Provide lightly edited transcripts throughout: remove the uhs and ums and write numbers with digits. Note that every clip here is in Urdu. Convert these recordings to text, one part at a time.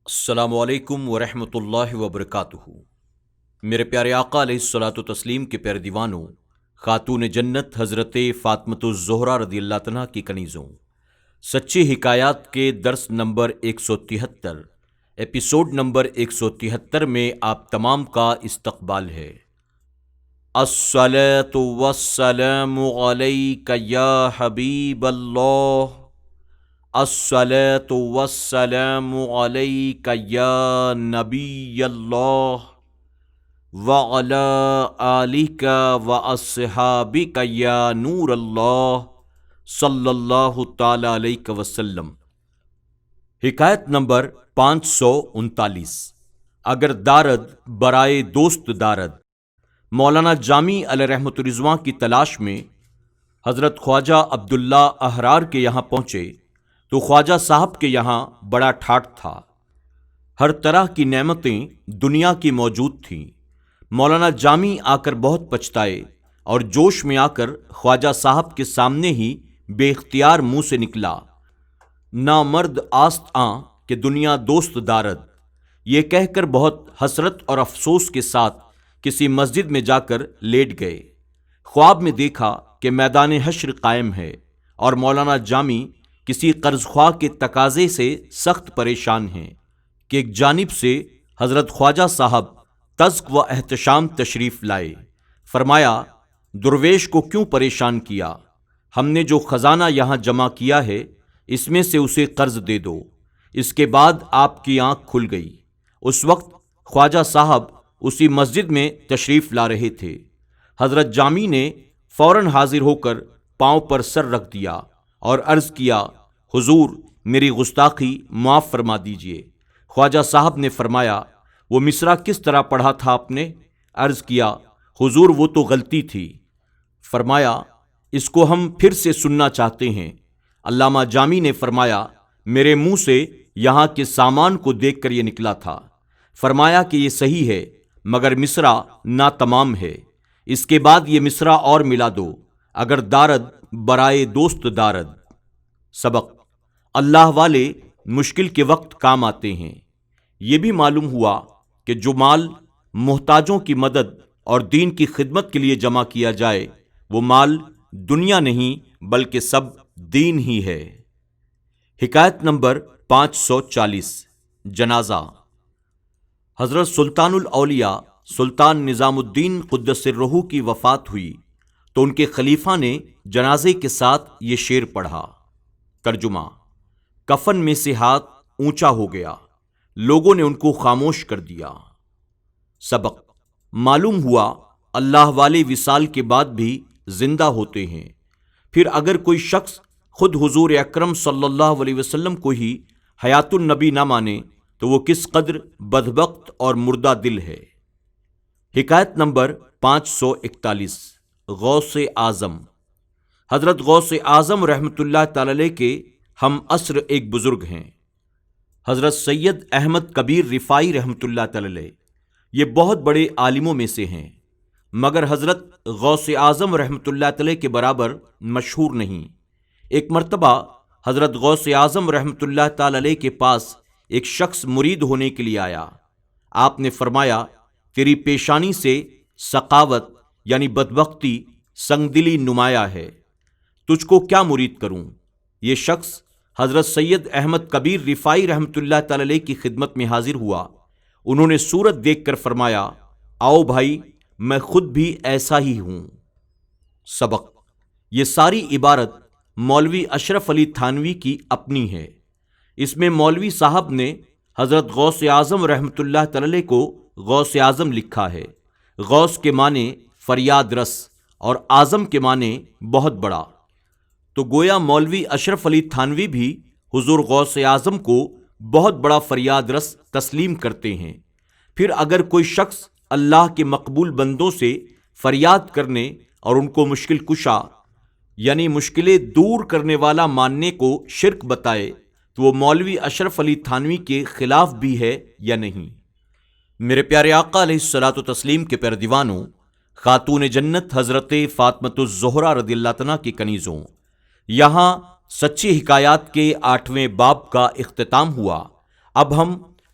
السلام علیکم ورحمۃ اللہ وبرکاتہ۔ میرے پیارے آقا علیہ الصلاۃ والتسلیم کے پیارے دیوانوں، خاتون جنت حضرت فاطمۃ الزہرا رضی اللہ عنہا کی کنیزوں، سچی حکایات کے درس نمبر 173 ایپیسوڈ نمبر 173 میں آپ تمام کا استقبال ہے۔ الصلاۃ والسلام علیک یا حبیب اللہ، الصلاۃ والسلام علیک یا نبی اللہ، وعلی آلک واصحابک یا نور اللہ، صلی اللہ تعالی علیہ وسلم۔ حکایت نمبر 539۔ اگر دارد برائے دوست دارد۔ مولانا جامی علیہ رحمۃ الرضوان کی تلاش میں حضرت خواجہ عبداللہ احرار کے یہاں پہنچے تو خواجہ صاحب کے یہاں بڑا ٹھاٹھ تھا۔ ہر طرح کی نعمتیں دنیا کی موجود تھیں۔ مولانا جامی آ کر بہت پچھتائے اور جوش میں آ کر خواجہ صاحب کے سامنے ہی بے اختیار منہ سے نکلا، نامرد آست آں کہ دنیا دوست دارد۔ یہ کہہ کر بہت حسرت اور افسوس کے ساتھ کسی مسجد میں جا کر لیٹ گئے۔ خواب میں دیکھا کہ میدان حشر قائم ہے اور مولانا جامی کسی قرض خواہ کے تقاضے سے سخت پریشان ہیں کہ ایک جانب سے حضرت خواجہ صاحب تزک و احتشام تشریف لائے۔ فرمایا، درویش کو کیوں پریشان کیا؟ ہم نے جو خزانہ یہاں جمع کیا ہے اس میں سے اسے قرض دے دو۔ اس کے بعد آپ کی آنکھ کھل گئی۔ اس وقت خواجہ صاحب اسی مسجد میں تشریف لا رہے تھے۔ حضرت جامی نے فوراً حاضر ہو کر پاؤں پر سر رکھ دیا اور عرض کیا، حضور میری گستاخی معاف فرما دیجئے۔ خواجہ صاحب نے فرمایا، وہ مصرع کس طرح پڑھا تھا آپ نے؟ عرض کیا، حضور وہ تو غلطی تھی۔ فرمایا، اس کو ہم پھر سے سننا چاہتے ہیں۔ علامہ جامی نے فرمایا، میرے منہ سے یہاں کے سامان کو دیکھ کر یہ نکلا تھا۔ فرمایا کہ یہ صحیح ہے مگر مصرع ناتمام ہے، اس کے بعد یہ مصرع اور ملا دو، اگر دارد برائے دوست دارد۔ سبق: اللہ والے مشکل کے وقت کام آتے ہیں۔ یہ بھی معلوم ہوا کہ جو مال محتاجوں کی مدد اور دین کی خدمت کے لیے جمع کیا جائے وہ مال دنیا نہیں بلکہ سب دین ہی ہے۔ حکایت نمبر 540۔ جنازہ۔ حضرت سلطان الاولیاء سلطان نظام الدین قدس سرہ کی وفات ہوئی تو ان کے خلیفہ نے جنازے کے ساتھ یہ شعر پڑھا۔ ترجمہ: کفن میں سے ہاتھ اونچا ہو گیا، لوگوں نے ان کو خاموش کر دیا۔ سبق: معلوم ہوا اللہ والے وصال کے بعد بھی زندہ ہوتے ہیں۔ پھر اگر کوئی شخص خود حضور اکرم صلی اللہ علیہ وسلم کو ہی حیات النبی نہ مانے تو وہ کس قدر بدبخت اور مردہ دل ہے۔ حکایت نمبر 541۔ غوث اعظم۔ حضرت غوث اعظم رحمۃ اللہ تعالی علیہ کے ہم عصر ایک بزرگ ہیں، حضرت سید احمد کبیر رفاعی رحمۃ اللہ تعالی علیہ۔ یہ بہت بڑے عالموں میں سے ہیں مگر حضرت غوث اعظم رحمۃ اللہ تعالی کے برابر مشہور نہیں۔ ایک مرتبہ حضرت غوث اعظم رحمۃ اللہ تعالی علیہ کے پاس ایک شخص مرید ہونے کے لیے آیا۔ آپ نے فرمایا، تیری پیشانی سے سخاوت یعنی بدبختی سنگ دلی نمایاں ہے، تجھ کو کیا مرید کروں؟ یہ شخص حضرت سید احمد کبیر رفاعی رحمۃ اللہ تعالی علیہ کی خدمت میں حاضر ہوا۔ انہوں نے صورت دیکھ کر فرمایا، آؤ بھائی، میں خود بھی ایسا ہی ہوں۔ سبق: یہ ساری عبارت مولوی اشرف علی تھانوی کی اپنی ہے۔ اس میں مولوی صاحب نے حضرت غوث اعظم رحمۃ اللہ تعالی علیہ کو غوث اعظم لکھا ہے۔ غوث کے معنی فریاد رس اور اعظم کے معنی بہت بڑا، تو گویا مولوی اشرف علی تھانوی بھی حضور غوث اعظم کو بہت بڑا فریاد رس تسلیم کرتے ہیں۔ پھر اگر کوئی شخص اللہ کے مقبول بندوں سے فریاد کرنے اور ان کو مشکل کشا یعنی مشکلیں دور کرنے والا ماننے کو شرک بتائے تو وہ مولوی اشرف علی تھانوی کے خلاف بھی ہے یا نہیں؟ میرے پیارے آقا علیہ الصلاۃ والتسلیم کے پیارے دیوانوں، خاتون جنت حضرت فاطمۃ الزہرا رضی اللہ عنہا کی کنیزوں، یہاں سچی حکایات کے 8ویں باب کا اختتام ہوا۔ اب ہم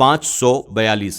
542,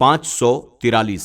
543,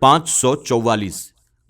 544,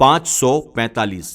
545,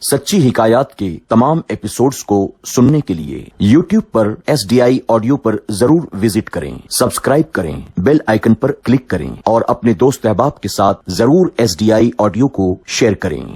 سچی حکایات کے تمام ایپیسوڈز کو سننے کے لیے YouTube پر SDI آڈیو پر ضرور وزٹ کریں، سبسکرائب کریں، بیل آئیکن پر کلک کریں اور اپنے دوست احباب کے ساتھ ضرور SDI آڈیو کو شیئر کریں۔